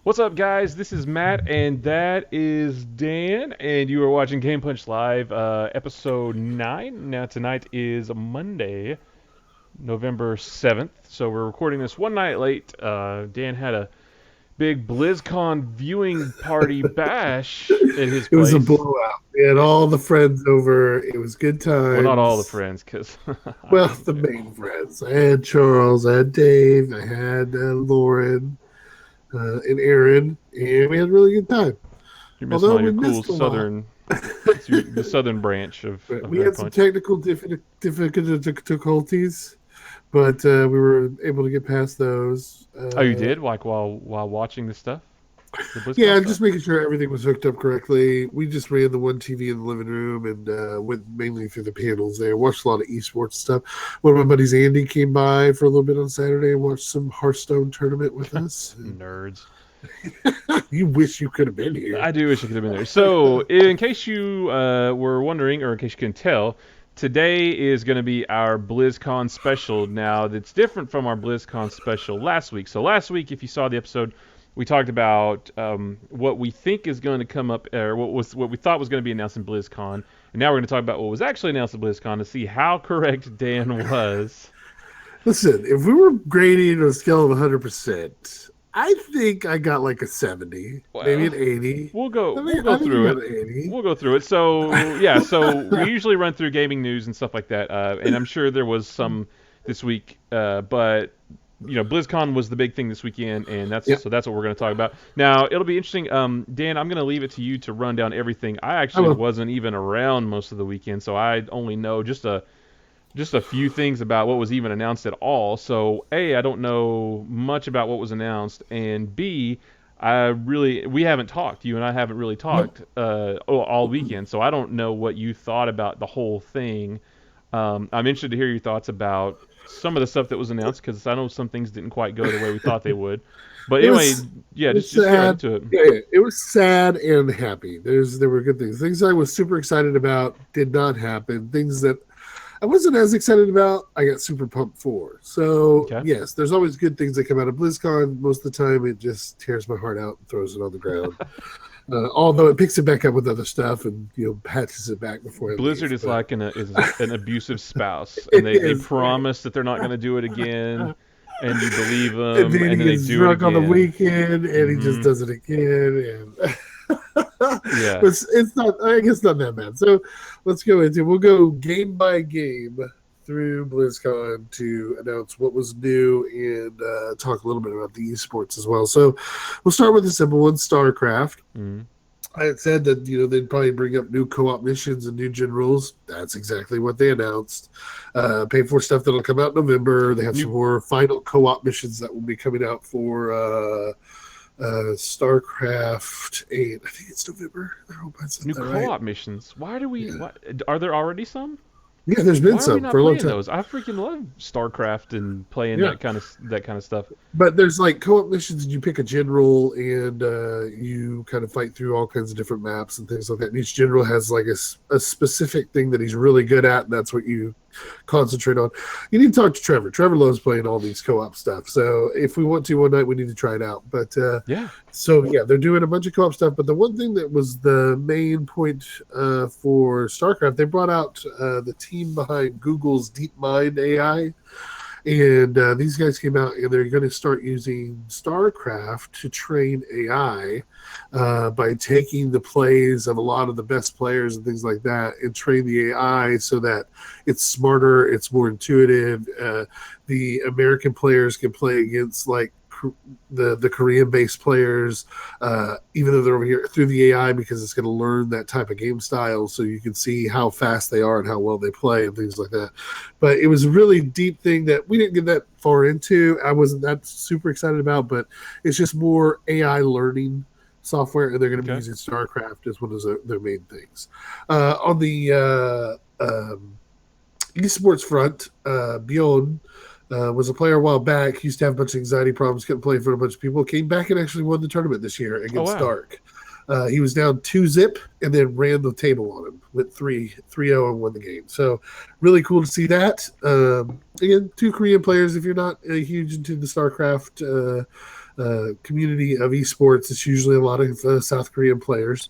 What's up, guys? This is Matt, and that is Dan, and you are watching Game Punch Live, episode 9. Now, tonight is Monday, November 7th, so we're recording this one night late. Dan had a big BlizzCon viewing party bash at his It was a place. blowout. We had all the friends over. It was good Well, not all the times. friends, because I Well, wasn't the there. main friends. I had Charles, I had Dave, I had Lauren, and Aaron, and we had a really good time. You're missing Although all we your cool missed a lot. southern, the southern branch But of we Nerd had some Punch. technical difficulties, but we were able to get past those. Oh, you did? Like while watching this stuff? The BlizzCon Yeah, stuff? just making sure everything was hooked up correctly. We just ran the one TV in the living room and went mainly through the panels there. Watched a lot of esports stuff. One of my buddies, Andy, came by for a little bit on Saturday and watched some Hearthstone tournament with us. Nerds. You wish you could have been here. I do wish I could have been there. So, in case you were wondering, or in case you can tell, today is going to be our BlizzCon special. Now, that's different from our BlizzCon special last week. So, last week, if you saw the episode, we talked about what we think is going to come up, or what we thought was going to be announced in BlizzCon, and now we're going to talk about what was actually announced at BlizzCon to see how correct Dan was. Listen, if we were grading on a scale of 100%, I think I got like a 70, maybe an Well, 80. we'll go I we'll think, go I think I through got it. an 80. We'll go through it. So yeah, so we usually run through gaming news and stuff like that, and I'm sure there was some this week, but BlizzCon was the big thing this weekend, and Yeah. that's what we're going to talk about. Now it'll be interesting. Dan, I'm going to leave it to you to run down everything. I I actually will. wasn't even around most of the weekend, so I only know just a few things about what was even announced at all. So A, I don't know much about what was announced, and B, we haven't talked. You and I haven't really Nope. talked all weekend, so I don't know what you thought about the whole thing. I'm interested to hear your thoughts about some of the stuff that was announced because I know some things didn't quite go the way we thought they would. But It anyway, was yeah, it was just get right sad. into it. Yeah, it was sad and happy. There were good things. Things I was super excited about did not happen. Things that I wasn't as excited about, I got super pumped for. So Okay. yes, there's always good things that come out of BlizzCon. Most of the time, it just tears my heart out and throws it on the ground. Although it picks it back up with other stuff and patches it back before I Blizzard leave. is But like an abusive spouse, and it they is promise that they're not going to do it again, and you believe and them, then and he then they gets do it drunk on the again. weekend and he just Hmm. does it again and Yeah. it's not, I guess, not that bad. So let's go into, we'll go game by game through BlizzCon to announce what was new and talk a little bit about the esports as well. So we'll start with the simple one, StarCraft. Hmm. I had said that they'd probably bring up new co-op missions and new gen rules. That's exactly what they announced. Pay for stuff that'll come out in November. They have some New more final co-op missions that will be coming out for StarCraft 8. I think it's November. I hope I said new that right. co-op missions. Why do we? Yeah, Why, are there already some? yeah. There's been Why are we some not for a long playing time. those? I freaking love StarCraft and playing Yeah, that kind of stuff. but there's like co-op missions, and you pick a general, and you kind of fight through all kinds of different maps and things like that. And each general has like a specific thing that he's really good at, and that's what you concentrate on. You need to talk to Trevor. Trevor loves playing all these co-op stuff. So if we want to one night, we need to try it out. But Yeah. so yeah, they're doing a bunch of co-op stuff. But the one thing that was the main point for StarCraft, they brought out the team behind Google's DeepMind AI. And these guys came out and they're going to start using StarCraft to train AI by taking the plays of a lot of the best players and things like that and train the AI so that it's smarter, it's more intuitive. The American players can play against like the Korean based players, even though they're over here through the AI because it's going to learn that type of game style, so you can see how fast they are and how well they play and things like that. But it was a really deep thing that we didn't get that far into. I wasn't that super excited about, but it's just more AI learning software, and they're going to be Okay. using StarCraft as one of their main things. On the esports front, Bjorn was a player a while back. He used to have a bunch of anxiety problems, couldn't play in front of a bunch of people. Came back and actually won the tournament this year Oh against wow. Dark. He was down 2-zip and then ran the table on him with 3-0 and won the game. So really cool to see that. Again, two Korean players. If you're not huge into the StarCraft community of esports. It's usually a lot of South Korean players.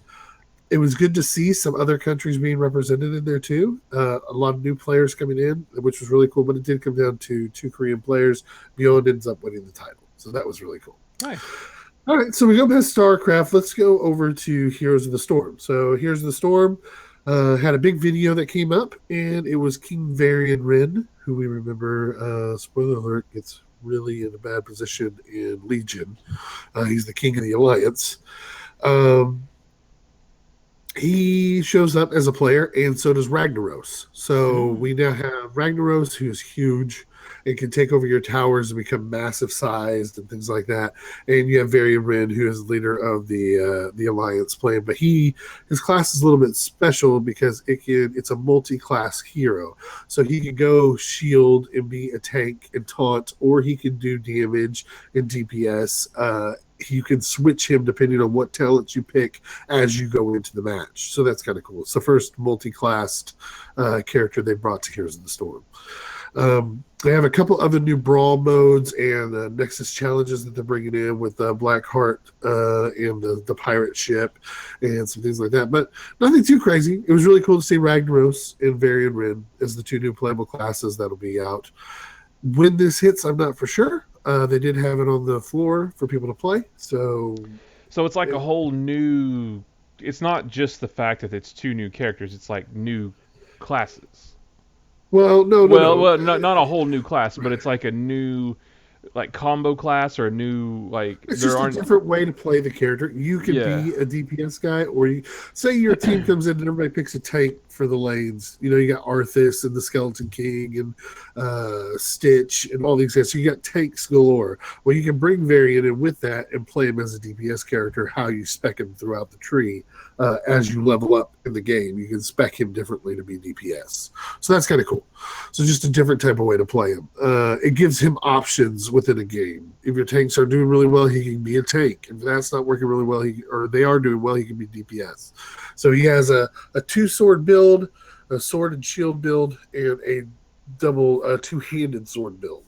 It was good to see some other countries being represented in there too. A lot of new players coming in, which was really cool. But it did come down to 2 Korean players. Beyond ends up winning the title, so that was really cool. Nice. All right, so we go past StarCraft. Let's go over to Heroes of the Storm. So Heroes of the Storm had a big video that came up, and it was King Varian Rin, who we remember, spoiler alert, gets really in a bad position in Legion. He's the king of the Alliance. He shows up as a player, and so does Ragnaros. So we now have Ragnaros, who's huge and can take over your towers and become massive sized and things like that. And you have Varian Rin, who is the leader of the Alliance playing. But his class is a little bit special because it's a multi-class hero. So he can go shield and be a tank and taunt, or he can do damage and DPS. You can switch him depending on what talents you pick as you go into the match. So that's kind of cool. It's the first multi-classed character they brought to Heroes of the Storm. They have a couple other new brawl modes and Nexus challenges that they're bringing in with Blackheart and the pirate ship and some things like that. But nothing too crazy. It was really cool to see Ragnaros and Varian Rin as the 2 new playable classes that'll be out. When this hits, I'm not for sure. They did have it on the floor for people to play. So it's like a whole new... It's not just the fact that it's 2 new characters. It's like new classes. Well, no. Well, not a whole new class, but it's like a new, like, combo class or a new, like... It's just a different way to play the character. You can be a DPS guy, or say your team comes in and everybody picks a tank for the lanes. You know, you got Arthas and the Skeleton King and Stitch and all these guys. So you got tanks galore. Well, you can bring Varian in with that and play him as a DPS character, how you spec him throughout the tree. As you level up in the game, you can spec him differently to be DPS. So that's kind of cool. So just a different type of way to play him. It gives him options within a game. If your tanks are doing really well, he can be a tank. If that's not working really well, or they are doing well, he can be DPS. So he has a 2-sword build, a sword and shield build, and a double 2-handed sword build.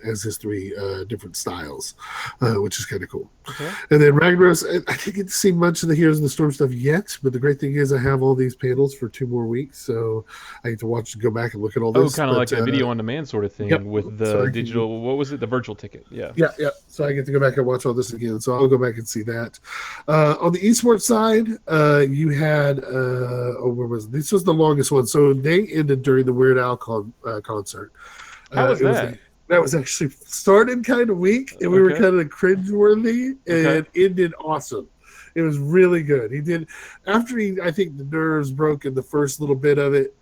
As his 3 different styles, which is kind of cool. Okay. And then Ragnaros, I didn't get to see much of the Heroes of the Storm stuff yet, but the great thing is I have all these panels for 2 more weeks, so I get to watch and go back and look at all this. Oh, kind of like a video on demand sort of thing with the digital, what was it, the virtual ticket? Yeah. Yeah. So I get to go back and watch all this again, so I'll go back and see that. On the esports side, you had, where was it? This was the longest one, so they ended during the Weird Al concert. How was that? That was actually started kind of weak, and we were kind of cringeworthy, and ended awesome. It was really good. He did, after I think the nerves broke in the first little bit of it,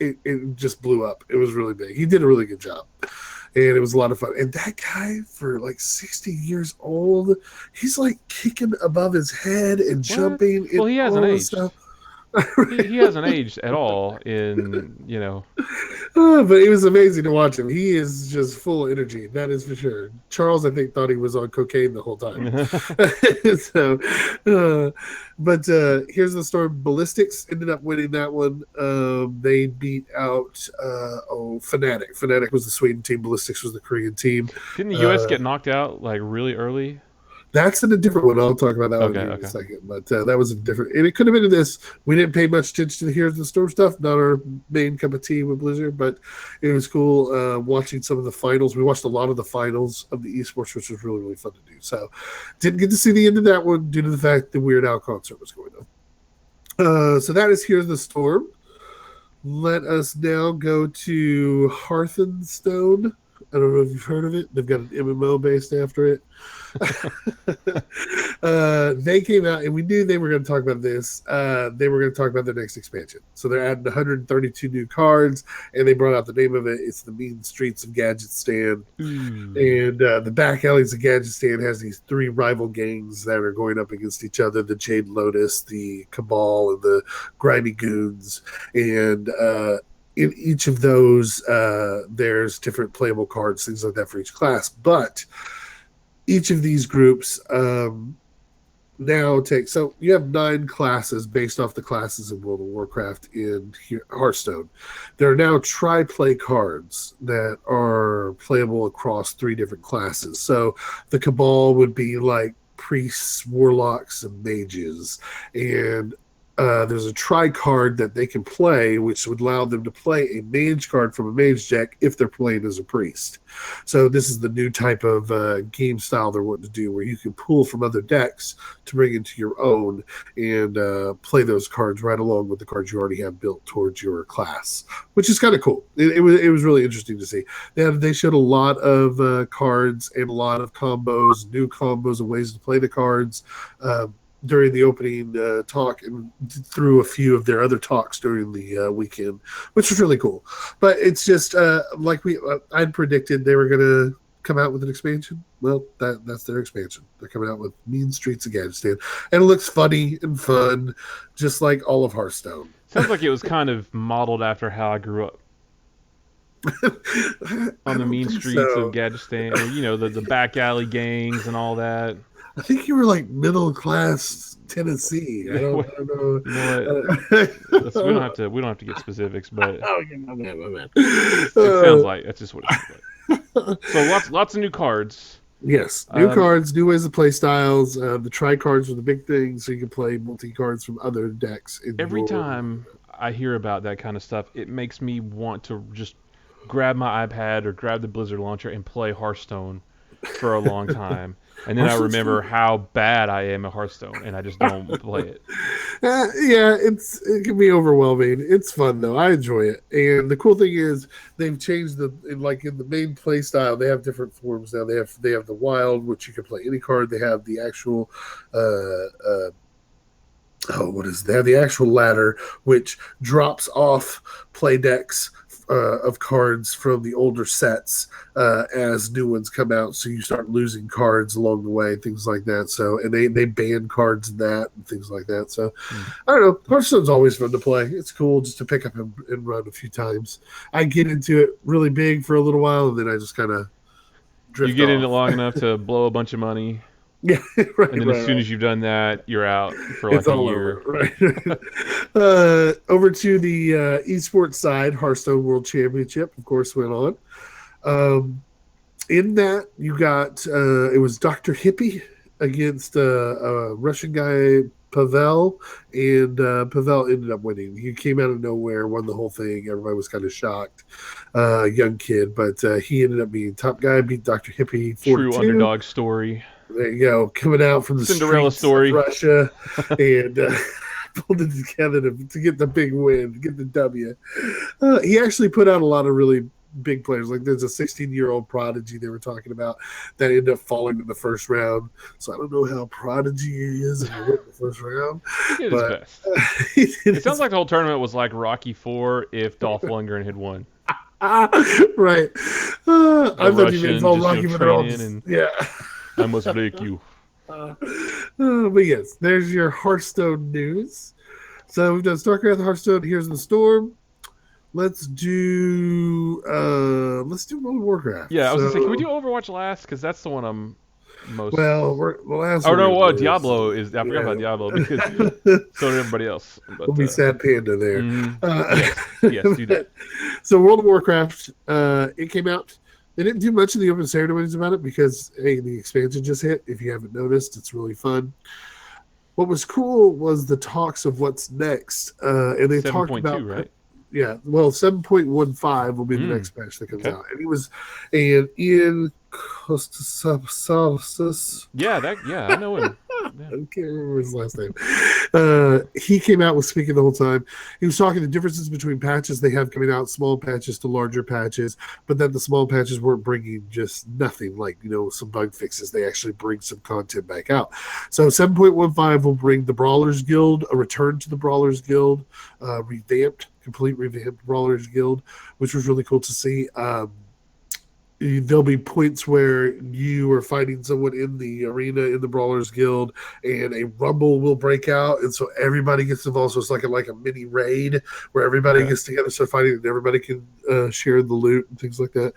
it just blew up. It was really big. He did a really good job, and it was a lot of fun. And that guy, for like 60 years old, he's like kicking above his head and jumping. Well, he hasn't aged. Stuff. He hasn't aged at all in, you know. But it was amazing to watch him. He is just full of energy. That is for sure. Charles, I think, thought he was on cocaine the whole time. But here's the story. Ballistics ended up winning that one. They beat out Fnatic. Fnatic was the Sweden team. Ballistics was the Korean team. Didn't the U.S. get knocked out like really early? That's in a different one. I'll talk about that one in a second. But that was a different... And it could have been in this. We didn't pay much attention to the Heroes of the Storm stuff. Not our main cup of tea with Blizzard. But it was cool watching some of the finals. We watched a lot of the finals of the esports, which was really, really fun to do. So didn't get to see the end of that one due to the fact the Weird Al concert was going on. So that is Heroes of the Storm. Let us now go to Hearthstone. I don't know if you've heard of it. They've got an MMO based after it. They came out, and we knew they were going to talk about this. They were going to talk about their next expansion. So they're adding 132 new cards, and they brought out the name of it. It's the Mean Streets of Gadgetstan. And the back alleys of Gadgetstan has these 3 rival gangs that are going up against each other, the Jade Lotus, the Cabal, and the Grimy Goons. And in each of those, there's different playable cards, things like that for each class. But each of these groups now take, so you have 9 classes based off the classes in World of Warcraft in Hearthstone. There are now tri-play cards that are playable across 3 different classes. So the Cabal would be like priests, warlocks, and mages, and there's a tri card that they can play, which would allow them to play a mage card from a mage deck if they're playing as a priest. So this is the new type of game style they're wanting to do, where you can pull from other decks to bring into your own and play those cards right along with the cards you already have built towards your class, which is kind of cool. It was really interesting to see. They showed a lot of cards and a lot of combos, new combos and ways to play the cards. During the opening talk and through a few of their other talks during the weekend, which was really cool. But it's just like I'd predicted they were going to come out with an expansion. Well, that's their expansion. They're coming out with Mean Streets Afghanistan, and it looks funny and fun, just like all of Hearthstone. Sounds like it was kind of modeled after how I grew up. On the mean streets of Gadistan, you know, the back alley gangs and all that. I think you were like middle class Tennessee. I don't know. You know what? We don't have to get specifics, but my man. It sounds like that's just what it sounds like. So lots of new cards. Yes, new cards, new ways to play styles. The tri cards are the big thing, so you can play multi cards from other decks. Every time I hear about that kind of stuff, it makes me want to just grab my iPad or grab the Blizzard launcher and play Hearthstone for a long time. And then I remember how bad I am at Hearthstone, and I just don't play it. Yeah, it can be overwhelming. It's fun though. I enjoy it. And the cool thing is they've changed in the main play style. They have different forms now. They have the wild, which you can play any card. They have the actual they have the actual ladder, which drops off play decks of cards from the older sets as new ones come out. So you start losing cards along the way, things like that. So, and they ban cards in that and things like that. So, I don't know. Hearthstone's always fun to play. It's cool just to pick up and run a few times. I get into it really big for a little while, and then I just kind of drift. You get in it long enough to blow a bunch of money. Yeah, right. And then as soon as you've done that, you're out for like a year. Right. Over to the esports side, Hearthstone World Championship, of course, went on. In that, you got it was Dr. Hippie against a Russian guy, Pavel, and Pavel ended up winning. He came out of nowhere, won the whole thing. Everybody was kind of shocked. Young kid, but he ended up being top guy, beat Dr. Hippie 4-2. True underdog story. There you go, coming out from the Cinderella streets story of Russia and pulled it together to get the big win, to get the W. He actually put out a lot of really big players. Like there's a 16-year-old prodigy they were talking about that ended up falling in the first round. So I don't know how prodigy he is in the first round. He did his best. It sounds like the whole tournament was like Rocky IV if Dolph Lundgren had won. Right. I thought you meant all Rocky, but yeah. I must break you. But yes, there's your Hearthstone news. So we've done StarCraft, Hearthstone, Here's the Storm. Let's do World of Warcraft. Yeah, I was gonna say, can we do Overwatch last? Because that's the one I'm most. Well, the last. Oh no, what Diablo is? I forgot about Diablo because so did everybody else. But, we'll be Sad Panda there. Yes, do that. So World of Warcraft, it came out. They didn't do much in the open ceremonies about it because, hey, the expansion just hit. If you haven't noticed, it's really fun. What was cool was the talks of what's next. And they talked about, right? Yeah, well, 7.15 will be the next patch that comes out. And it was an Ian Costas. Yeah, I know him. Yeah. I can't remember his last name. He came out with speaking the whole time. He was talking the differences between patches they have coming out, small patches to larger patches, but then the small patches weren't bringing just nothing like, some bug fixes. They actually bring some content back out. So 7.15 will bring the Brawlers Guild, a return to the Brawlers Guild, complete revamped Brawlers Guild, which was really cool to see. There'll be points where you are fighting someone in the arena in the Brawlers Guild, and a rumble will break out, and so everybody gets involved. So it's like a mini raid where everybody gets together, start fighting, and everybody can share the loot and things like that.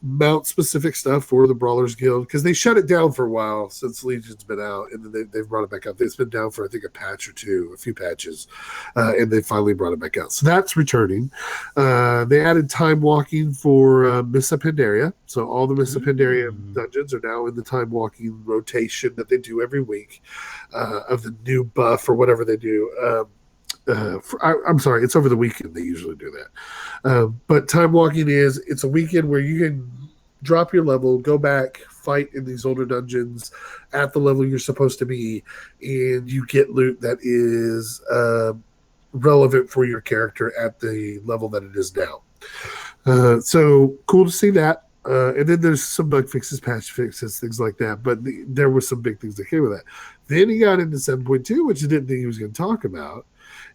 mount specific stuff for the Brawlers Guild, because they shut it down for a while since Legion's been out, and then they've brought it back up. It's been down for, I think, a patch or two, a few patches, and they finally brought it back out. So that's returning. They added time walking for Missa Pandaria. So all the Missa Pandaria dungeons are now in the time walking rotation that they do every week of the new buff or whatever they do. I'm sorry, it's over the weekend they usually do that. But time walking it's a weekend where you can drop your level, go back, fight in these older dungeons at the level you're supposed to be, and you get loot that is relevant for your character at the level that it is now. So cool to see that. And then there's some bug fixes, patch fixes, things like that. But there were some big things that came with that. Then he got into 7.2, which I didn't think he was going to talk about,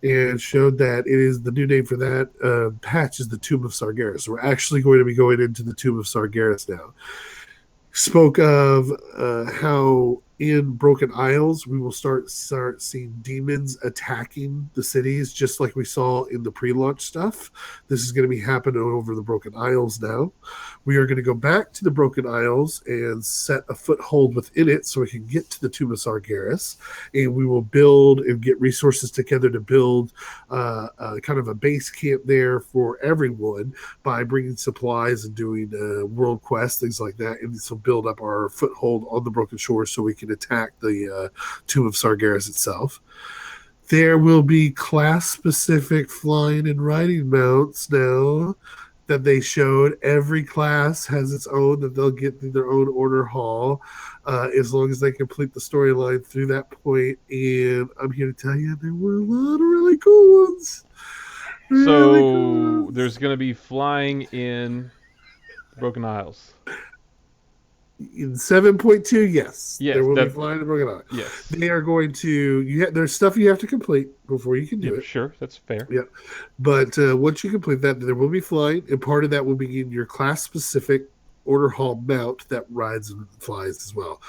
and showed that it is the new name for that patch is the Tomb of Sargeras. So we're actually going to be going into the Tomb of Sargeras now. Spoke of how in Broken Isles we will start seeing demons attacking the cities, just like we saw in the pre-launch stuff. This is going to be happening over the Broken Isles now. We are going to go back to the Broken Isles and set a foothold within it so we can get to the Tomb of Sargeras, and we will build and get resources together to build kind of a base camp there for everyone by bringing supplies and doing world quests, things like that, and so build up our foothold on the Broken Shores so we can attack the Tomb of Sargeras itself. There will be class-specific flying and riding mounts now that they showed. Every class has its own, that they'll get through their own order hall as long as they complete the storyline through that point. And I'm here to tell you there were a lot of really cool ones. Really cool ones. There's going to be flying in Broken Isles. In 7.2, yes. Yes, there will be flying in Broken Isles. Yes. They are going to, there's stuff you have to complete before you can do it. Sure, that's fair. Yeah. But once you complete that, there will be flying, and part of that will be in your class-specific order hall mount that rides and flies as well.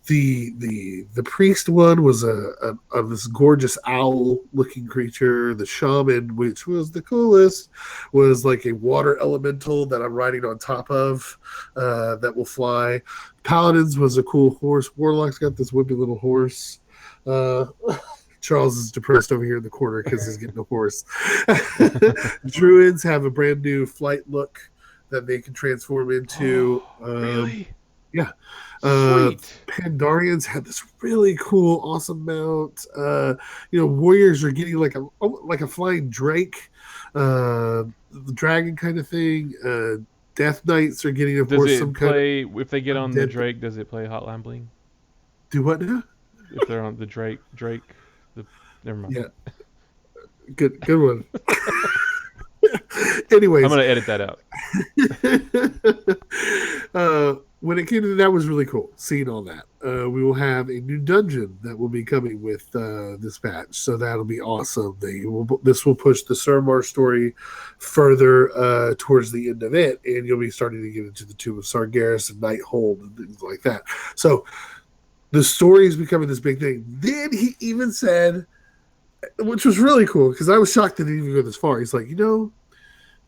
The priest one was a this gorgeous owl-looking creature. The shaman, which was the coolest, was like a water elemental that I'm riding on top of that will fly. Paladins was a cool horse. Warlock's got this wimpy little horse. Charles is depressed over here in the corner because he's getting a horse. Druids have a brand new flight look that they can transform into. Really? Yeah. Sweet. Pandarians had this really cool, awesome mount. Warriors are getting like a flying drake, the dragon kind of thing. Death Knights are getting, of course, some kind of. If they get on the Drake, does it play Hotline Bling? Do what now? If they're on the Drake. Never mind. Yeah. Good one. Anyways, I'm gonna edit that out. When it came to that, was really cool seeing all that. We will have a new dungeon that will be coming with this patch, so that'll be awesome. This will push the Suramar story further towards the end of it, and you'll be starting to get into the Tomb of Sargeras and Nighthold and things like that. So the story is becoming this big thing. Then he even said, which was really cool, because I was shocked that he didn't even go this far. He's like,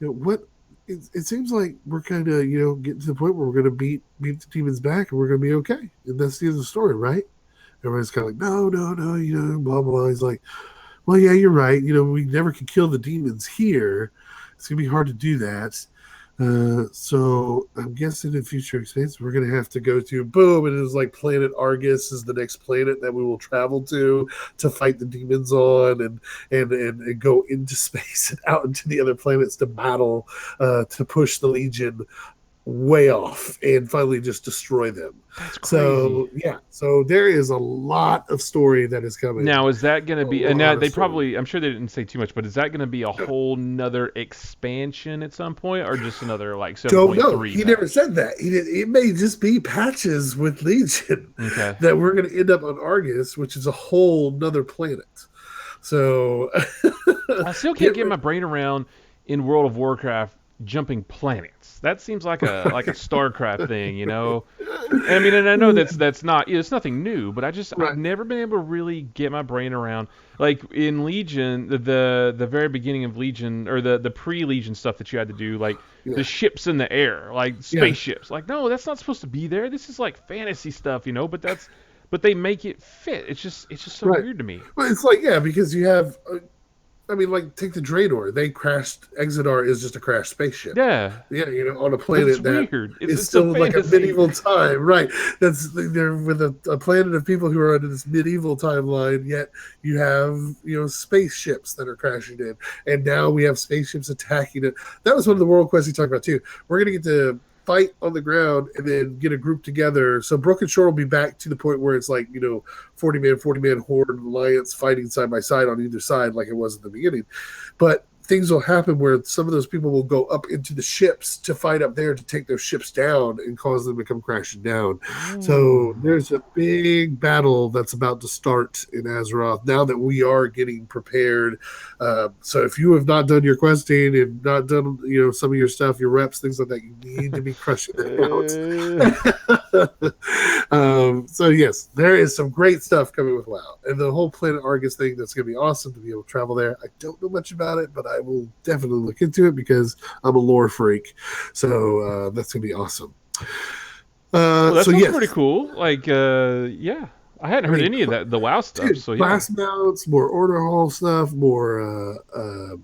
what? It seems like we're kind of, getting to the point where we're going to beat the demons back and we're going to be okay. And that's the end of the story, right? Everybody's kind of like, no, blah, blah. He's like, well, yeah, you're right. We never can kill the demons here. It's going to be hard to do that. So I'm guessing in future expansions we're going to have to go to boom, and it was like planet Argus is the next planet that we will travel to fight the demons on, and go into space and out into the other planets to battle to push the Legion way off and finally just destroy them. That's crazy. So there is a lot of story that is coming. Now, is that going to be, and now they probably, I'm sure they didn't say too much, but is that going to be a whole nother expansion at some point, or just another like 7.3? Don't know. He never said that. It may just be patches with Legion that we're going to end up on Argus, which is a whole nother planet. So I still can't get my brain around in World of Warcraft jumping planets. That seems like a StarCraft thing, you know. And I mean, and I know that's not, it's nothing new, but I've Right. never been able to really get my brain around, like in Legion, the very beginning of Legion, or the pre-Legion stuff that you had to do, like Yeah. the ships in the air, like Yeah. spaceships. Like, no, that's not supposed to be there. This is like fantasy stuff, you know. But they make it fit. It's just so Right. weird to me. Well, it's like, yeah, because you have, I mean, like, take the Draenor. They crashed. Exodar is just a crashed spaceship. Yeah, Yeah, on a but it's planet that weird. It's is it's a still like a fantasy. medieval time, right? They're with a planet of people who are under this medieval timeline. Yet you have spaceships that are crashing in, and now we have spaceships attacking it. That was one of the world quests he talked about too. We're gonna get to fight on the ground and then get a group together. So Broken Shore will be back to the point where it's like 40 man horde alliance fighting side by side on either side like it was at the beginning. But things will happen where some of those people will go up into the ships to fight up there to take those ships down and cause them to come crashing down. So Ooh. there's a big battle that's about to start in Azeroth now that we are getting prepared. So if you have not done your questing and not done some of your stuff, your reps, things like that, you need to be crushing Uh, that out. So yes, there is some great stuff coming with WoW, and the whole Planet Argus thing. That's going to be awesome to be able to travel there. I don't know much about it, but I will definitely look into it because I'm a lore freak. So that's going to be awesome. well, that So sounds yes, pretty cool. Like, yeah, I hadn't I heard mean, any of that, the WoW stuff. dude, So yeah. class mounts, more order hall stuff, uh,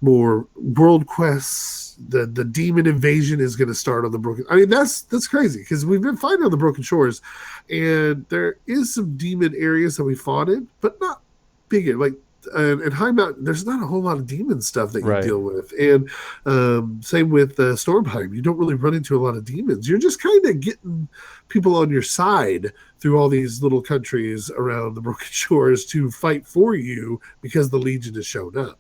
more world quests. The demon invasion is going to start on the broken. I mean, that's crazy because we've been fighting on the broken shores, and there is some demon areas that we fought in, but not bigger. Like in High Mountain, there's not a whole lot of demon stuff that you Right. deal with, and same with Stormheim. You don't really run into a lot of demons. You're just kind of getting people on your side through all these little countries around the broken shores to fight for you because the Legion has shown up.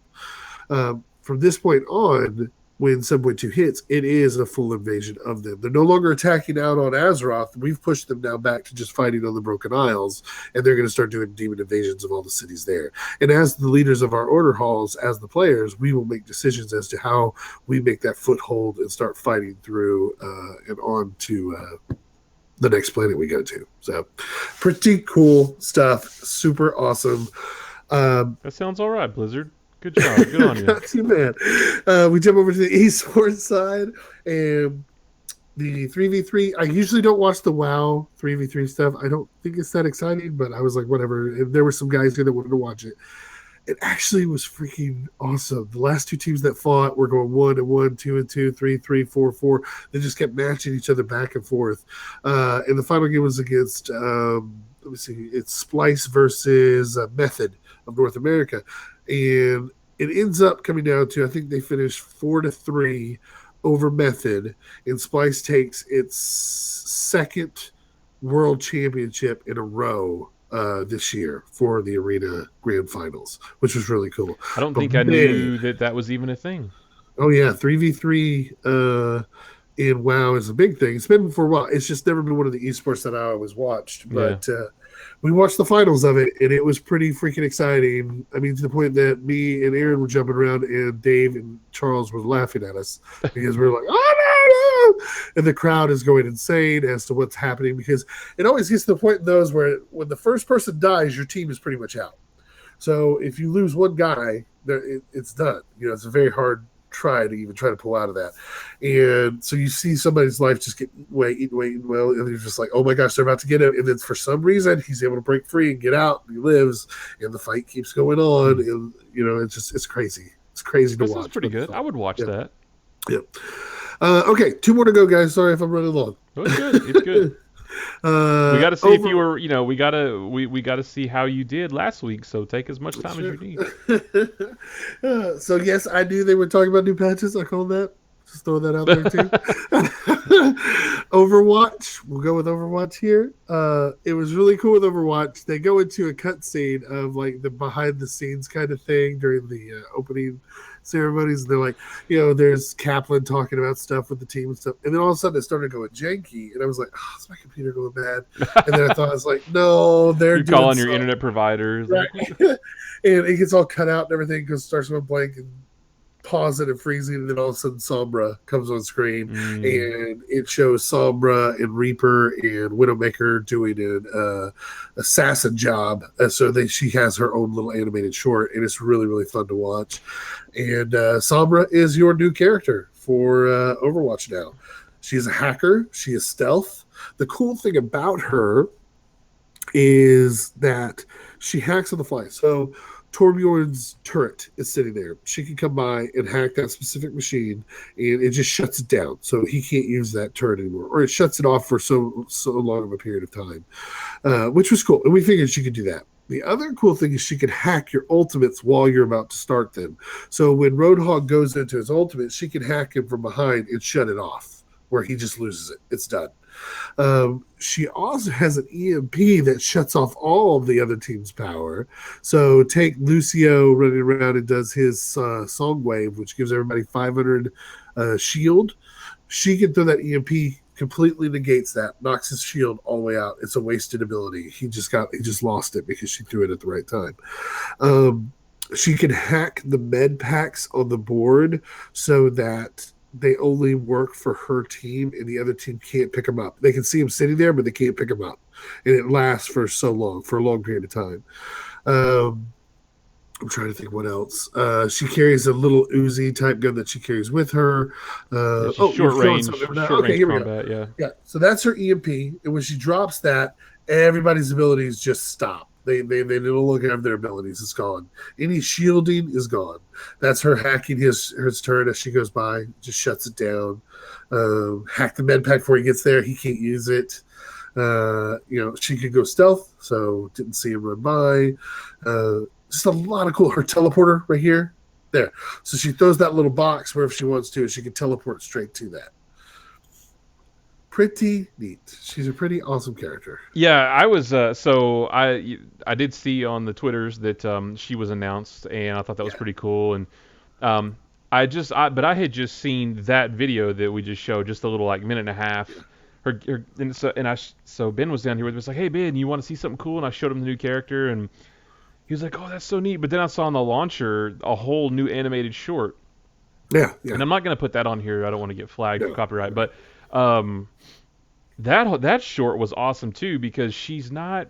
From this point on, when 7.2 hits, it is a full invasion of them. They're no longer attacking out on Azeroth. We've pushed them now back to just fighting on the Broken Isles, and they're going to start doing demon invasions of all the cities there. And as the leaders of our order halls, as the players, we will make decisions as to how we make that foothold and start fighting through and on to the next planet we go to. So, pretty cool stuff. Super awesome. That sounds all right, Blizzard. Good job. Good on you. Not too bad. We jump over to the esports side and the 3v3. I usually don't watch the WoW 3v3 stuff. I don't think it's that exciting, but I was like, whatever. And there were some guys here that wanted to watch it. It actually was freaking awesome. The last two teams that fought were going 1-1, 2-2, 3-3, 4-4. They just kept matching each other back and forth. And the final game was against, let me see, it's Splice versus Method of North America. And it ends up coming down to, I think they finished 4-3 over Method, and Splice takes its second world championship in a row this year for the Arena Grand Finals, which was really cool. I don't But think I man, knew that was even a thing. oh yeah, 3v3 in WoW is a big thing. It's been for a while. It's just never been one of the esports that I always watched, Yeah. but we watched the finals of it, and it was pretty freaking exciting. I mean, to the point that me and Aaron were jumping around, and Dave and Charles were laughing at us because we were like, "Oh no, no!" And the crowd is going insane as to what's happening because it always gets to the point in those where when the first person dies, your team is pretty much out. So if you lose one guy, it's done. It's a very hard try to pull out of that. And so you see somebody's life just get eaten away, and you're just like, oh my gosh, they're about to get him. And then for some reason, he's able to break free and get out, and he lives, and the fight keeps going on. And, it's crazy. It's crazy to That watch. sounds pretty good. I would watch that. Yeah. Okay, two more to go, guys. Sorry if I'm running long. Oh, it's good. It's good. We got to see if you were, we gotta see how you did last week. So take as much time as you need. So yes, I knew they were talking about new patches. I called that. Just throw that out there too. Overwatch. We'll go with Overwatch here. It was really cool with Overwatch. They go into a cutscene of like the behind the scenes kind of thing during the opening ceremonies. And they're like, there's Kaplan talking about stuff with the team and stuff. And then all of a sudden it started going janky. And I was like, oh, is my computer going bad? And then I thought, I was like, no, they're You doing call on your internet providers. Right. And it gets all cut out and everything because it starts going blank and pausing and freezing, and then all of a sudden Sombra comes on screen, Mm. and it shows Sombra and Reaper and Widowmaker doing an assassin job. She has her own little animated short, and it's really, really fun to watch. And Sombra is your new character for Overwatch now. She's a hacker. She is stealth. The cool thing about her is that she hacks on the fly. So Torbjorn's turret is sitting there. She can come by and hack that specific machine, and it just shuts it down, so he can't use that turret anymore, or it shuts it off for so long of a period of time, which was cool. And we figured she could do that. The other cool thing is she could hack your ultimates while you're about to start them. So when Roadhog goes into his ultimate, she can hack him from behind and shut it off, where he just loses it. It's done. She also has an EMP that shuts off all of the other team's power. So take Lucio running around and does his song wave, which gives everybody 500 shield. She can throw that EMP, completely negates that, knocks his shield all the way out. It's a wasted ability. He just lost it because she threw it at the right time. She can hack the med packs on the board so that they only work for her team and the other team can't pick them up. They can see them sitting there, but they can't pick them up. And it lasts for a long period of time. I'm trying to think what else. She carries a little Uzi type gun that she carries with her. Short range combat, yeah. Yeah, so that's her EMP. And when she drops that, everybody's abilities just stop. They no longer have their abilities. It's gone. Any shielding is gone. That's her hacking his turret as she goes by. Just shuts it down. Hack the med pack before he gets there. He can't use it. She could go stealth, so didn't see him run by. Just a lot of cool. Her teleporter right here. There. So she throws that little box wherever she wants to, and she can teleport straight to that. Pretty neat. She's a pretty awesome character. Yeah, I was. I did see on the Twitters that she was announced, and I thought that was pretty cool. And but I had just seen that video that we just showed, just a little like minute and a half. So Ben was down here with me. Was like, hey Ben, you want to see something cool? And I showed him the new character, and he was like, oh, that's so neat. But then I saw on the launcher a whole new animated short. Yeah. And I'm not gonna put that on here. I don't want to get flagged for copyright, but. That short was awesome too because she's not.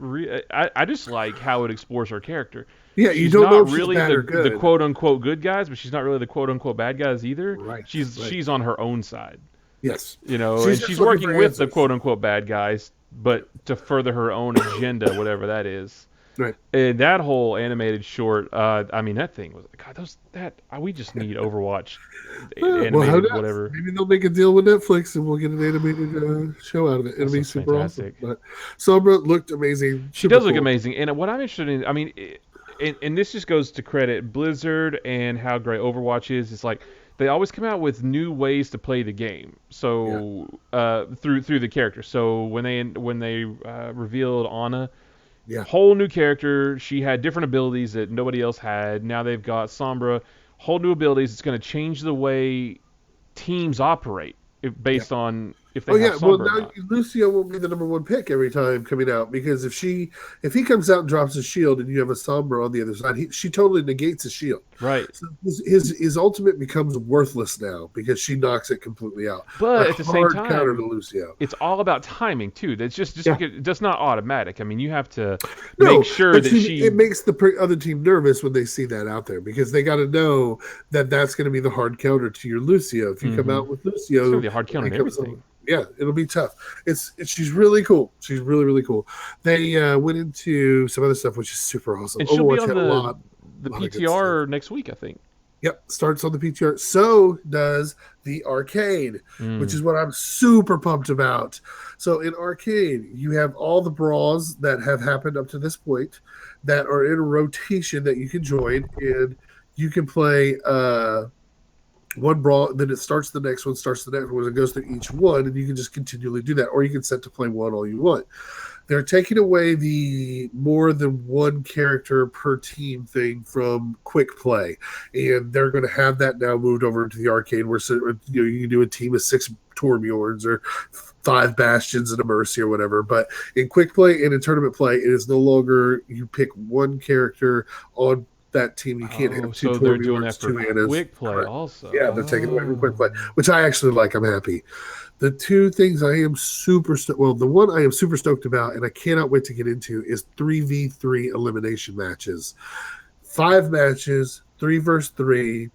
I just like how it explores her character. Yeah, she's you don't not know if really she's bad or good. the quote unquote good guys, but she's not really the quote unquote bad guys either. Right. She's on her own side. Yes. And she's working with the quote unquote bad guys, but to further her own agenda, whatever that is. Right. And that whole animated short, that thing was God. We just need Overwatch animated, whatever. Maybe they'll make a deal with Netflix and we'll get an animated show out of it. It'll be super fantastic. Awesome. But Sombra looked amazing. She does look amazing, and what I'm interested in, and this just goes to credit Blizzard and how great Overwatch is. It's like they always come out with new ways to play the game. So through the character. So when they revealed Ana. Yeah. Whole new character. She had different abilities that nobody else had. Now they've got Sombra. Whole new abilities. It's going to change the way teams operate based on if they have Sombra. Well, now Lucio will be the number one pick every time coming out because if he comes out and drops his shield and you have a Sombra on the other side, she totally negates his shield. Right. So his ultimate becomes worthless now because she knocks it completely out. But at the same time, counter to Lucio. It's all about timing too. That's just because that's not automatic. I mean, you have to make sure that it makes the other team nervous when they see that out there because they got to know that that's going to be the hard counter to your Lucio. If you come out with Lucio, it's going to be a hard counter and everything. Yeah, it'll be tough. She's really cool. She's really, really cool. They went into some other stuff, which is super awesome. And she'll be on the PTR next week, I think. Yep, starts on the PTR. So does the arcade, which is what I'm super pumped about. So in arcade, you have all the brawls that have happened up to this point that are in a rotation that you can join, and you can play one brawl, then it starts the next one, and goes through each one, and you can just continually do that, or you can set to play one all you want. They're taking away the more than one character per team thing from quick play, and they're going to have that now moved over into the arcade where you can do a team of 6 Torbjorns or 5 Bastions and a Mercy or whatever. But in quick play and in tournament play, it is no longer you pick one character on that team. You can't Oh, have two so they're doing Torbjorns, that for two Annas. quick play Correct. also. Yeah, they're taking away from quick play, Oh. which I actually like. I'm happy. The two things I am the one I am super stoked about, and I cannot wait to get into, is 3v3 elimination matches. 5 matches, 3 versus 3.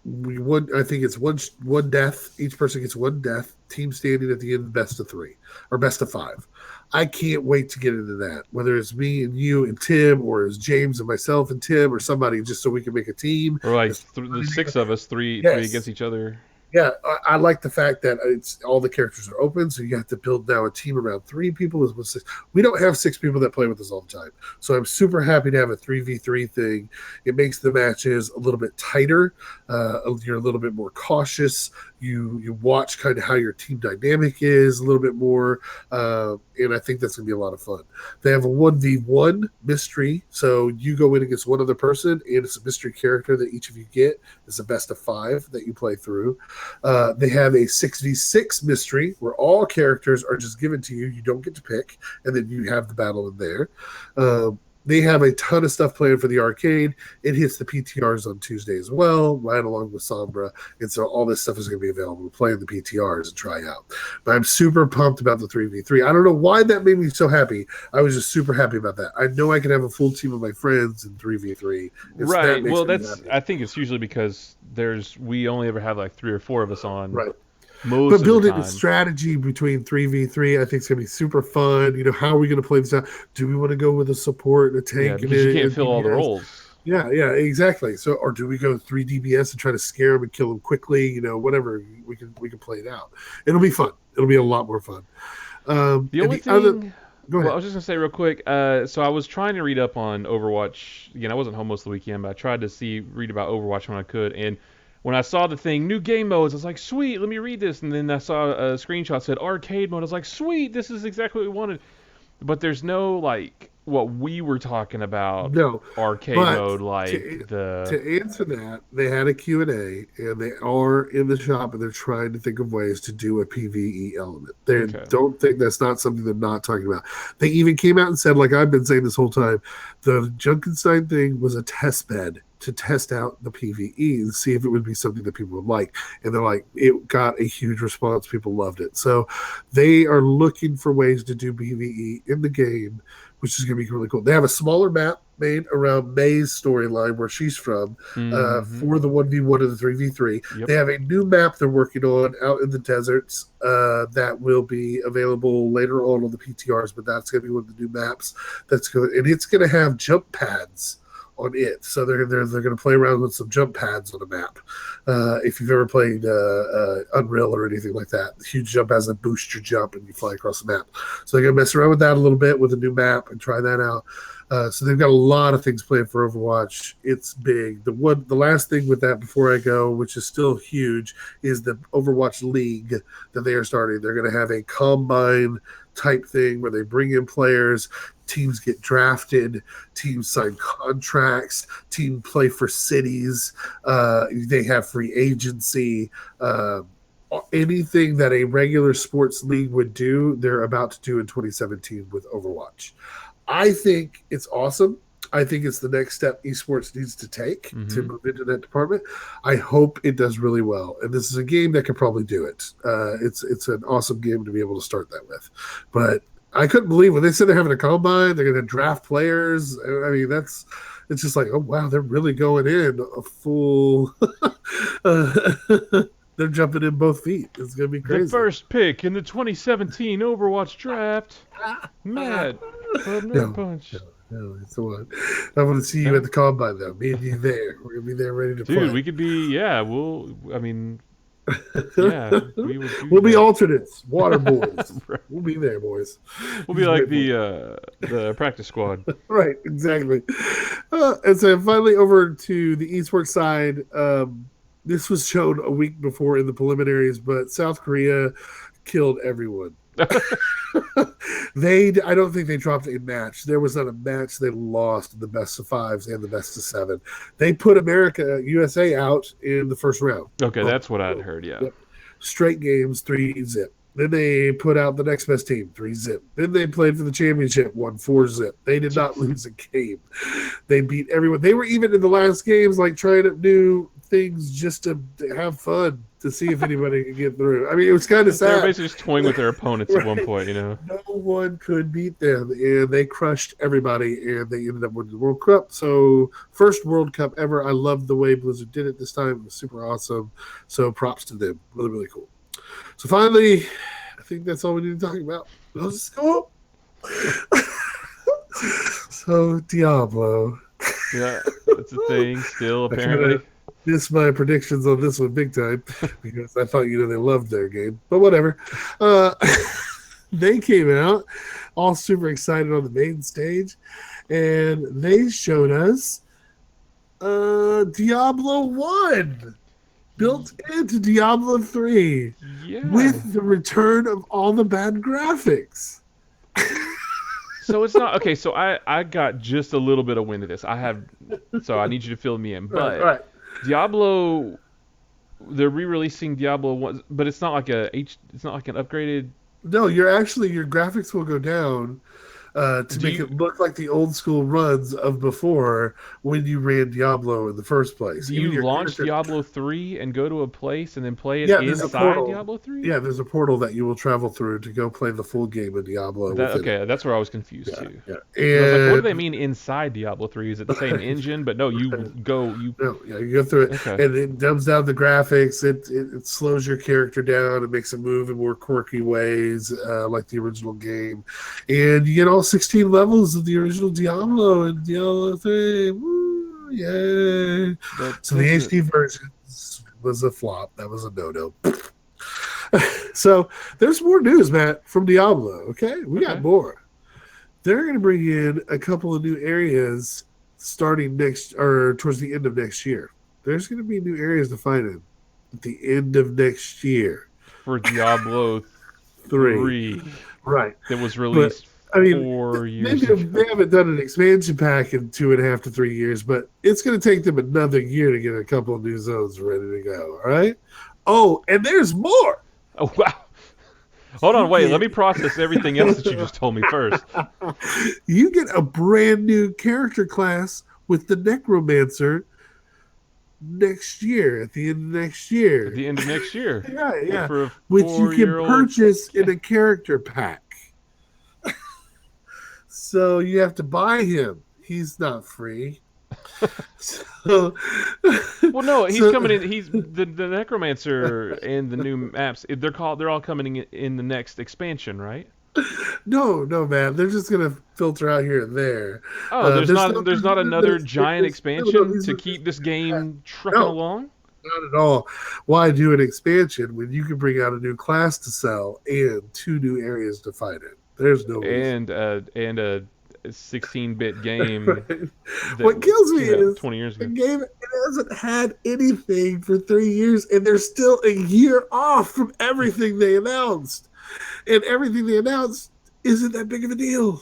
I think it's one death. Each person gets one death. Team standing at the end, best of 3 or best of 5. I can't wait to get into that. Whether it's me and you and Tim, or it's James and myself and Tim, or somebody, just so we can make a team. Or like the 6 of us, three Yes. against each other. Yeah, I like the fact that it's all the characters are open, so you have to build now a team around 3 people. As well as 6. We don't have 6 people that play with us all the time, so I'm super happy to have a 3v3 thing. It makes the matches a little bit tighter. You're a little bit more cautious. You watch kind of how your team dynamic is a little bit more, and I think that's going to be a lot of fun. They have a 1v1 mystery, so you go in against one other person, and it's a mystery character that each of you get. It's a best of 5 that you play through. They have a 6v6 mystery where all characters are just given to you. You don't get to pick, and then you have the battle in there. They have a ton of stuff planned for the arcade. It hits the PTRs on Tuesday as well, right along with Sombra. And so all this stuff is going to be available to play in the PTRs and try out. But I'm super pumped about the 3v3. I don't know why that made me so happy. I was just super happy about that. I know I can have a full team of my friends in 3v3. Right. Well, I think it's usually because we only ever have like 3 or 4 of us on. Right. Most but building of the a time. strategy between 3v3, I think it's going to be super fun. How are we going to play this out? Do we want to go with a support and a tank? Yeah, because you can't fill all the roles. Yeah, exactly. So, or do we go 3 DBS and try to scare them and kill them quickly? Whatever. We can play it out. It'll be fun. It'll be a lot more fun. The only thing. Go ahead. Well, I was just gonna say real quick. So I was trying to read up on Overwatch. Again, I wasn't home most of the weekend, but I tried to read about Overwatch when I could. And when I saw the thing, new game modes, I was like, sweet, let me read this. And then I saw a screenshot said arcade mode. I was like, sweet, this is exactly what we wanted. But there's no like what we were talking about. No arcade mode to answer that, they had a Q&A, and they are in the shop, and they're trying to think of ways to do a PvE element. They don't think that's not something they're not talking about. They even came out and said, like I've been saying this whole time, the Junkenstein thing was a test bed to test out the PvE and see if it would be something that people would like. And they're like, it got a huge response. People loved it. So they are looking for ways to do PvE in the game, which is going to be really cool. They have a smaller map made around May's storyline, where she's from, for the 1v1 and the 3v3. Yep. They have a new map they're working on out in the deserts that will be available later on the PTRs, but that's going to be one of the new maps that's good. And it's going to have jump pads on it, so they're going to play around with some jump pads on the map. If you've ever played Unreal or anything like that, the huge jump pads that boost your jump and you fly across the map. So they're going to mess around with that a little bit with a new map and try that out. So they've got a lot of things planned for Overwatch. It's big. The last thing with that before I go, which is still huge, is the Overwatch League that they are starting. They're going to have a combine type thing where they bring in players, teams get drafted, teams sign contracts, team play for cities, they have free agency. Anything that a regular sports league would do, they're about to do in 2017 with Overwatch. I think it's awesome. I think it's the next step esports needs to take to move into that department. I hope it does really well. And this is a game that could probably do it. It's an awesome game to be able to start that with. But I couldn't believe when they said they're having a combine, they're going to draft players. I mean, it's just like, oh, wow, they're really going in a full they're jumping in both feet. It's going to be crazy. The first pick in the 2017 Overwatch draft, Matt from Nerdpunch. No, it's the one. I want to see you at the combine, though. Me and you there. We're going to be there ready to play. Dude, we could be, yeah, we'll be alternates, water boys. Right. We'll be there, boys. We'll be like the practice squad. Right, exactly. And so finally over to the esports side, this was shown a week before in the preliminaries, but South Korea killed everyone. I don't think they dropped a match. There was not a match they lost in the best of 5s and the best of 7. They put USA out in the first round. Okay, that's what I'd heard, yeah. Yep. Straight games, 3-0. Then they put out the next best team, 3-zip. Then they played for the championship, won 4-zip. They did not Jeez. lose a game. They beat everyone. They were even in the last games, like trying to do things just to have fun to see if anybody could get through. I mean, it was kind of They were sad. basically just toying with their opponents at one Right. point, you know. No one could beat them, and they crushed everybody, and they ended up winning the World Cup. So, first World Cup ever. I loved the way Blizzard did it this time. It was super awesome. So, props to them. Really, really cool. So, finally, I think that's all we need to talk about. Let's go. So, Diablo. Yeah, it's a thing still, I apparently. missed my predictions on this one big time because I thought they loved their game, but whatever. Uh, they came out all super excited on the main stage, and they showed us Diablo 1 built into Diablo 3 Yeah. with the return of all the bad graphics. So it's not okay. So I got just a little bit of wind of this. So I need you to fill me in. Right, But right. Diablo, they're re-releasing Diablo 1, but it's not like it's not like an upgraded. No, your graphics will go down to Do make you it look like the old school runs of before when you ran Diablo in the first place. do Even you your launch character, Diablo 3 and go to a place and then play it yeah, there's a inside portal. Diablo 3? Yeah, there's a portal that you will travel through to go play the full game of Diablo That within it. okay, that's where I was confused Yeah, too. yeah, Because I was like, what do they and mean inside Diablo 3? Is it the same engine? But no, you no, yeah, you go through it, okay. and it dumbs down the graphics. It slows your character down. It makes it move in more quirky ways, like the original game, and you get all 16 levels of the original Diablo and Diablo 3. Woo, yay! That So the doesn't HD version was a flop. That was a no-no. So there's more news, Matt, from Diablo. Okay, we got okay. more. They're going to bring in a couple of new areas starting next or towards the end of next year. There's going to be new areas to find in at the end of next year. For Diablo Three, 3 right? that was But released I mean, 4 years they ago. haven't done an expansion pack in 2.5 to 3 years, but it's going to take them another year to get a couple of new zones ready to go. All right. Oh, and there's more. Oh wow. Hold You on, wait. Let get me process everything else that you just told me first. you get a brand new character class with the Necromancer next year, at the end of next At year. the end of next year, Yeah, yeah. for a Which you can 4-year-old. purchase in Yeah. a character pack. So you have to buy him. He's not free. So, Well, no, he's so coming in. He's the Necromancer and the new maps. They're all coming in the next expansion, right? no, no, man. They're just gonna filter out here and there. Oh, there's not another giant No, expansion these to are keep this game trucking no, along. not at all. Why do an expansion when you can bring out a new class to sell and 2 new areas to fight in? There's no reason. And a 16-bit game Right. that What kills me came out is 20 years the ago. game it hasn't had anything for 3 years, and they're still a year off from everything they announced. And everything they announced isn't that big of a deal.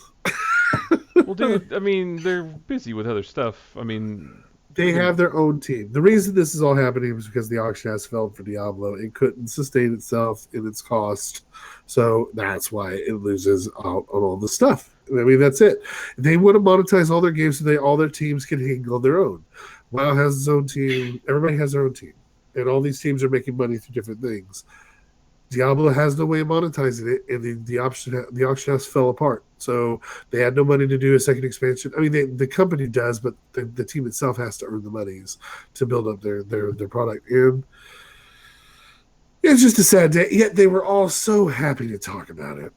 Well, dude, I mean, they're busy with other stuff. I mean, They have their own team. The reason this is all happening is because the auction house failed for Diablo. It couldn't sustain itself in its cost. So that's why it loses out on all the stuff. I mean, that's it. They want to monetize all their games so all their teams can hang on their own. WoW has its own team. Everybody has their own team. And all these teams are making money through different things. Diablo has no way of monetizing it, and the auction house fell apart. So they had no money to do a second expansion. I mean, the company does, but the team itself has to earn the monies to build up their product. And it's just a sad day. Yet they were all so happy to talk about it.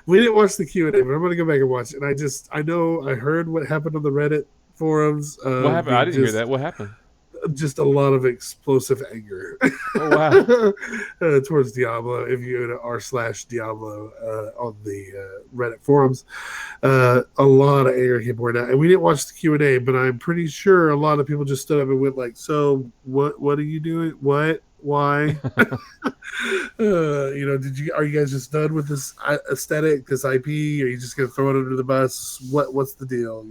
We didn't watch the Q&A, but I'm going to go back and watch it. And I heard what happened on the Reddit forums. what happened? I didn't hear that. What happened? Just a lot of explosive anger Oh wow. towards Diablo. If you go to r/Diablo on the Reddit forums, a lot of anger came pouring out. And we didn't watch the Q&A, but I'm pretty sure a lot of people just stood up and went like, "So what are you doing? What? Why?" Are you guys just done with this aesthetic, this IP? Are you just gonna throw it under the bus? What's the deal?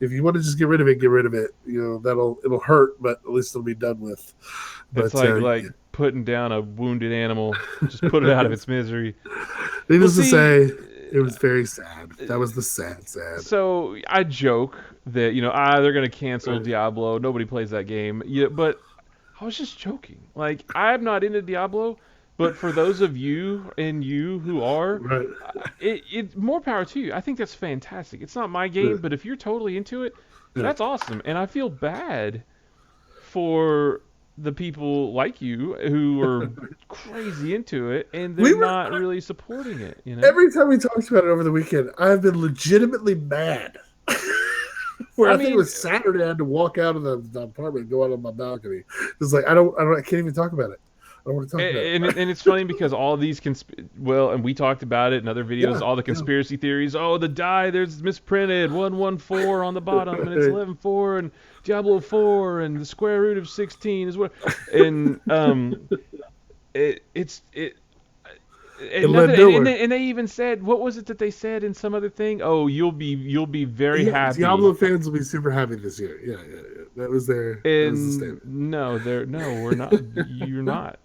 If you want to just get rid of it, get rid of it. It'll hurt, but at least it'll be done with. It's But like putting down a wounded animal, just put it out of its misery. Well, Needless to see, say, it was very sad. That was the sad. so I joke that they're gonna cancel Right. Diablo. Nobody plays that game. Yeah, but I was just joking. Like I'm not into Diablo, but for those of you who are, Right. it more power to you. I think that's fantastic. It's not my Yeah. game, but if you're totally into it, Yeah. that's awesome. And I feel bad for the people like you who are crazy into it and they're We were not really supporting it, you know? every time we talked about it over the weekend, I've been legitimately mad. Where I I think it mean, was Saturday, I had to walk out of the apartment and go out on my balcony. It's like I can't even talk about it. I don't want to talk about it. and it's funny because all these and we talked about it in other videos, Yeah, all the yeah. conspiracy theories. Oh, the die there's misprinted 114 on the bottom, and it's 11.4, and Diablo 4, and the square root of 16 is what, and it's It and led nothing, nowhere. and they even said, what was it that they said in some other thing? Oh, you'll be very Yeah, happy. Diablo fans will be super happy this year. Yeah. That was the And statement. no, we're not. You're not.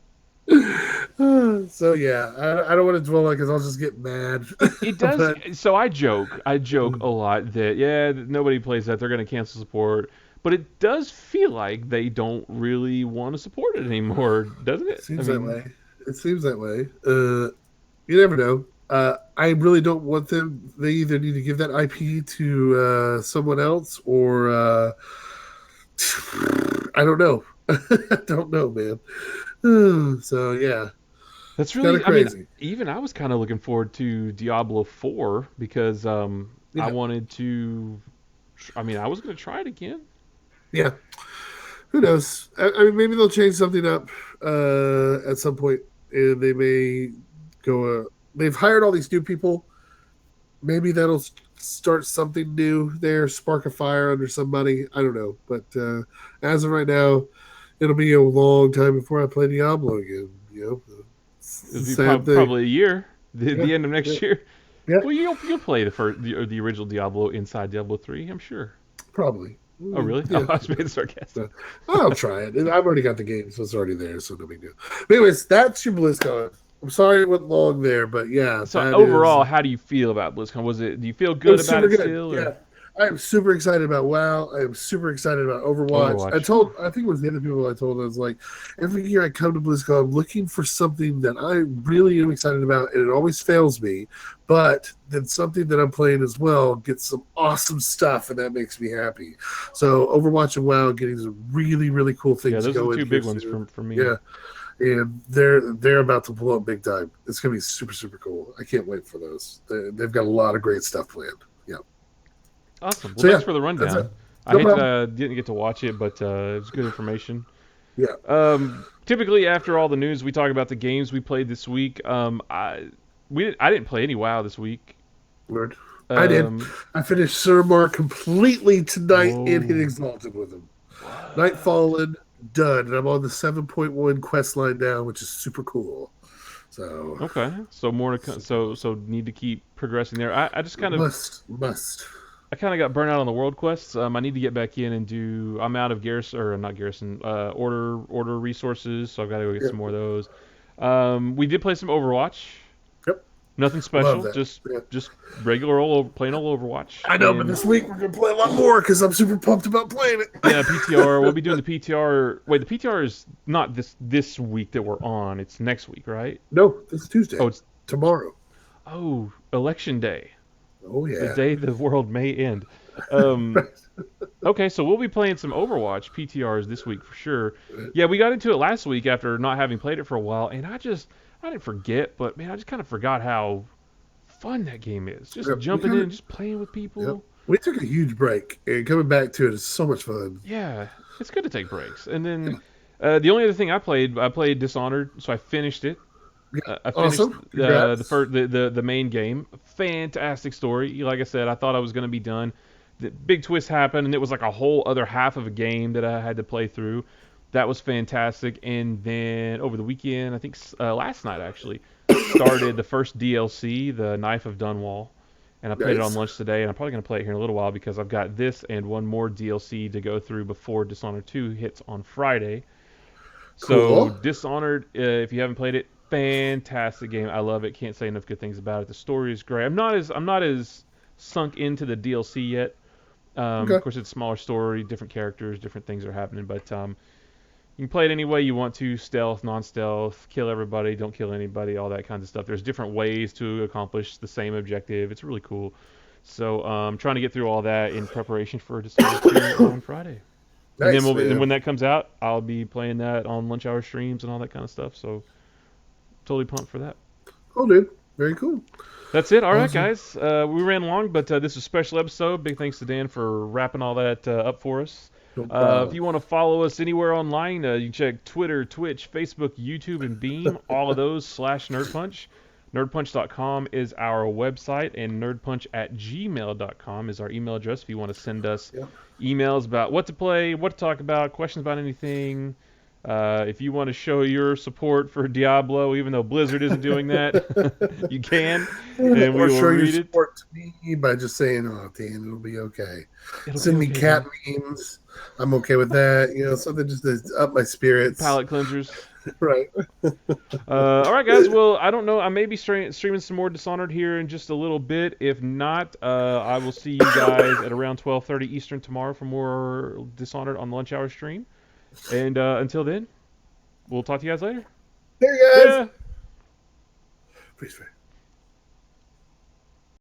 So yeah, I don't want to dwell on it because I'll just get mad. It does. But So I joke a lot that nobody plays that. They're gonna cancel support. But it does feel like they don't really want to support it anymore, doesn't it? I seems that mean, way. It seems that way. You never know. I really don't want them. They either need to give that IP to someone else, or I don't know. I don't know, man. So yeah, that's kind really. of I mean, crazy. even I was kind of looking forward to Diablo 4 because I Yeah, wanted to. I mean, I was gonna try it again. yeah. Who knows? I mean, maybe they'll change something up at some point, and they may go. They've hired all these new people. Maybe that'll start something new there, spark a fire under somebody. I don't know, but as of right now, it'll be a long time before I play Diablo again. It's It'll a be sad thing. probably a year, the, Yeah, the end of yeah, next year. yeah. Well, you'll play the original Diablo inside Diablo 3, I'm sure. Probably. Oh, really? Oh, Yeah. I was being sarcastic. So, I'll try it. I've already got the game, so it's already there, so no big deal. But anyways, that's your BlizzCon. I'm sorry it went long there, but yeah, So that is. overall, how do you feel about BlizzCon? Do you feel It good was about super it good. still, Yeah. or I am super excited about WoW. I am super excited about Overwatch. Overwatch? Whew. I think it was the other people I told, I was like, every year I come to BlizzCon looking for something that I really am excited about, and it always fails me. But then something that I'm playing as well gets some awesome stuff, and that makes me happy. So Overwatch and WoW getting some really, really cool Yeah, things those are the going two here big ones soon. for me. Yeah. And they're about to blow up big time. It's gonna be super, super cool. I can't wait for those. They've got a lot of great stuff planned. Yeah. Awesome. Well, So yeah, thanks for the that's it. rundown. I No hate that problem. I didn't get to watch it, but it was good information. Yeah. Typically, after all the news, we talk about the games we played this week. I didn't play any WoW this week. Lord. I did. Um, I finished Surmar completely tonight and hit Whoa. Exalted with him. Night What? Fallen, done. And I'm on the 7.1 quest line now, which is super cool. So Okay. So more to come. So need to keep progressing there. I just kind of must. got burnt out on the world quests. I need to get back in and do. I'm out of garrison or not garrison. Order resources. So I've got to go get Yep. some more of those. We did play some Overwatch. Yep. Nothing Love special. that. Just Yeah. just regular plain old Overwatch. I know, but And this week we're gonna play a lot more because I'm super pumped about playing it. yeah, PTR. We'll be doing the PTR. Wait, the PTR is not this week that we're on. It's next week, right? No, it's Tuesday. Oh, it's Tomorrow. election day, Oh the yeah. day the world may end. Um, okay, so we'll be playing some Overwatch PTRs this week for sure. Yeah, we got into it last week after not having played it for a while, and I didn't forget, but man, I just kind of forgot how fun that game is. Just Yep. We jumping kind of in, just playing with yep. people. We took a huge break and coming back to it is so much fun. Yeah, it's good to take breaks. And then Yeah. the only other thing I played Dishonored, so I finished it. Yeah. I finished Awesome. the Congrats. first the main game. Fantastic story. Like I said, I thought I was going to be done. The big twist happened, and it was like a whole other half of a game that I had to play through. That was fantastic. And then over the weekend, I think last night actually, started the first DLC, the Knife of Dunwall, and I played it on Nice. lunch today. And I'm probably going to play it here in a little while because I've got this and one more DLC to go through before Dishonored 2 hits on Friday. So Cool. Dishonored, if you haven't played it, fantastic game. I love it. Can't say enough good things about it. The story is great. I'm not as sunk into the DLC yet. Of Okay. course, it's a smaller story, different characters, different things are happening, but you can play it any way you want to, stealth, non-stealth, kill everybody, don't kill anybody, all that kinds of stuff. There's different ways to accomplish the same objective. It's really cool. So trying to get through all that in preparation for Dishonored 2 on Friday. And then Nice, and man. when that comes out, I'll be playing that on lunch hour streams and all that kind of stuff. So totally pumped for that. Cool, dude. Very cool. That's it. All right, Awesome. guys. We ran long, but this is a special episode. Big thanks to Dan for wrapping all that up for us. No If problem. you want to follow us anywhere online, you can check Twitter, Twitch, Facebook, YouTube, and Beam. All of those /nerdpunch. Nerdpunch.com is our website, and nerdpunch@gmail.com is our email address if you want to send us Yeah. emails about what to play, what to talk about, questions about anything. If you want to show your support for Diablo, even though Blizzard isn't doing that, you can, and we Or will show your read it. support to me by just saying, "Oh, Dan, it'll be okay." It'll be Send me okay, cat Dan. memes. I'm okay with that. Something just to up my spirits. Palate cleansers. Right. All right, guys. Well, I don't know. I may be streaming some more Dishonored here in just a little bit. If not, I will see you guys at around 12:30 Eastern tomorrow for more Dishonored on the lunch hour stream. And until then, we'll talk to you guys later. There, you guys. Yeah. Please,